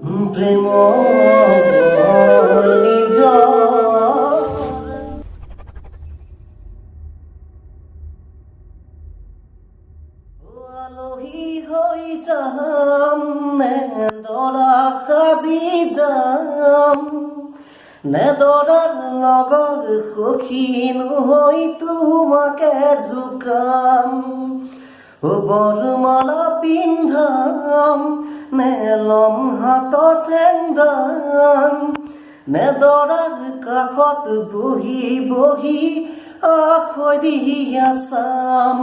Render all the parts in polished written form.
প্ৰেম নিজ আলহী হৈ যাম নেদৰা সাজি যাম নেদৰাৰ লগৰ সখী নহৈ তোমাকে জোকাম বৰমালা পিন্ধাম নে লম হাতত হেংদাম নেদৰাৰ কাষত বহি বহি আখৰিয়া চাম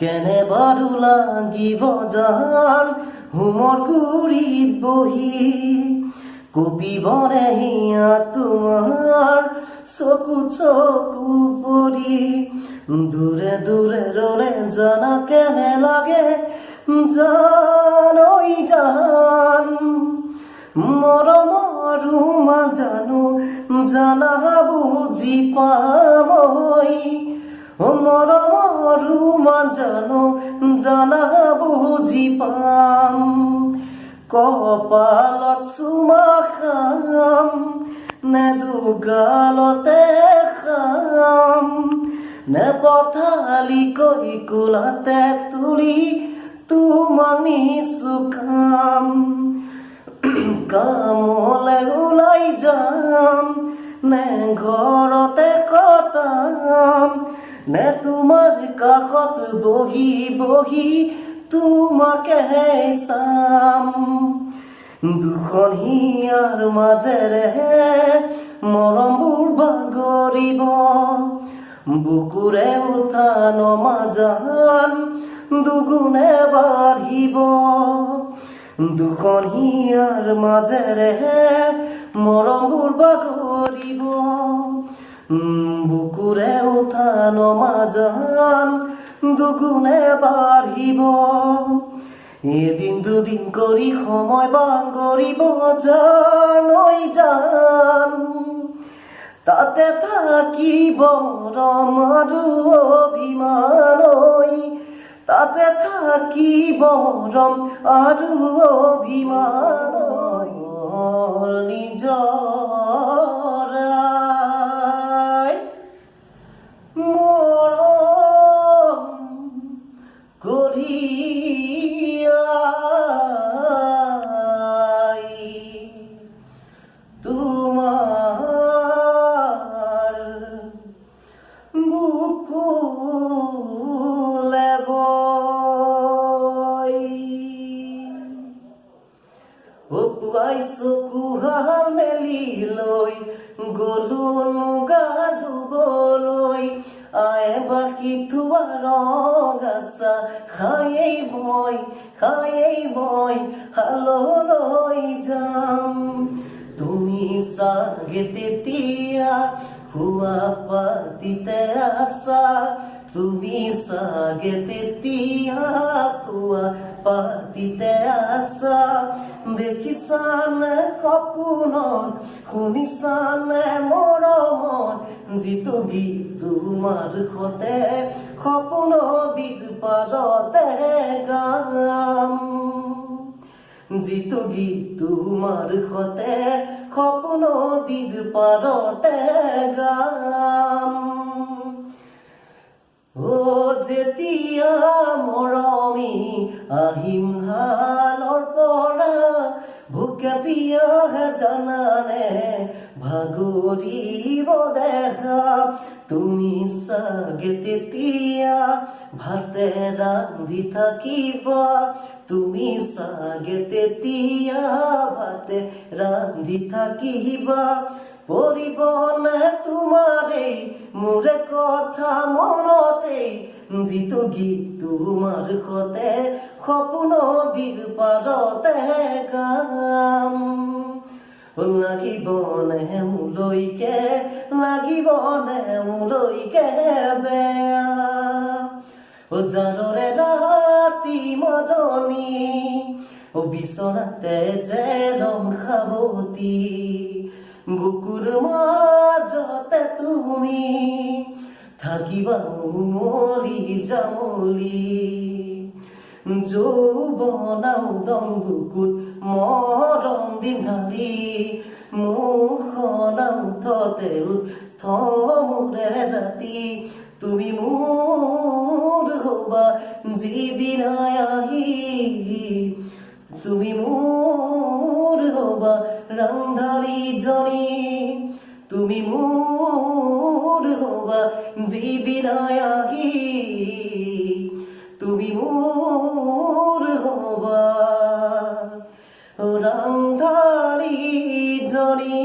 কেনে বাৰু লাগিব জান হোমৰ গুৰিত বহি কপিবনে হিয়া তোমাৰ চকু চকু পৰি দূৰে দূৰে ৰলে জানা কেনে লাগে জানৈ জান মৰমৰ জানো জানা বুজি পামৈ মৰমৰ জানো জানা বুজি পাম কপালত চুমা খাম নে দুগালতে খাম নে পথালিকৈ কোলাতে তুলি তোমাক নিচুকাম কামলে ওলাই যাম নে ঘৰতে কটাম নে তোমাৰ কাষত বহি বহি তোমাকে চাম দুখন হিয়াৰ মাজেৰে মৰমবোৰ বাগৰিব বুকুৰে উঠা নমা জান দুগুণে বাঢ়িব দুখন হিয়াৰ মাজেৰে মৰমবোৰ বাগৰিব বুকুৰে উঠা নমা জান দুগুণে বাঢ়িব এদিন দুদিন কৰি সময় বাগৰিব জানৈ জান তাতে থাকিব মৰম আৰু অভিমানৈ তাতে থাকিব মৰম আৰু অভিমানৈ নিজৰ মৰম কৰি তোমাৰ বুকুলে বৈ পুৱাই চকুহাল মেলি লৈ গলো মুগা ধুবলৈ আয়ে বাকি থোৱা ৰঙাচা খায়েই মই হাললৈ যাম তুমি চাগে তেতিয়া খোৱা পাতিতে আছা তুমি চাগে তেতিয়া খোৱা পাতিতে আছা দেখিছানে সপোনত শুনিছানে মৰমত যিটো গীত তোমাৰ সতে সপোন নদীৰ পাৰতে গাম যিটো গীত তোমাৰ সতে সপোন নদীৰ পাৰতে গাম ও যেতিয়া মৰমি আহিম হালৰ পৰা ভোকে পিয়াহে জানানে ভাগৰিব দেখা তুমি চাগে তেতিয়া ভাতে ৰান্ধি থাকিবা তুমি চাগে তেতিয়া ভাতে ৰান্ধি থাকিবা পৰিবনে তোমাৰে মোৰে কথা মনতে যিটো গীত তোমাৰ সতে সপোন নদীৰ পাৰতে গাম লাগিবনে মোলৈকে বেয়া জানৰে ৰাতি মজনী বিচনাতে যে ৰং খাবতি বুকুৰ মাজতে তুমি থাকিবা উমলি জামলি যৌবনাও দম বুকুত মৰম দিন ঢালি মুখনা উঠতে থমুৰে ৰাতি তুমি মোৰ হবা যিদিনাই আহি তুমি মোৰ হবা ৰান্ধাৰী জনী তুমি মোৰ হবা যিদিনাই আহি তুমি মোৰ হবা ৰান্ধাৰি জনী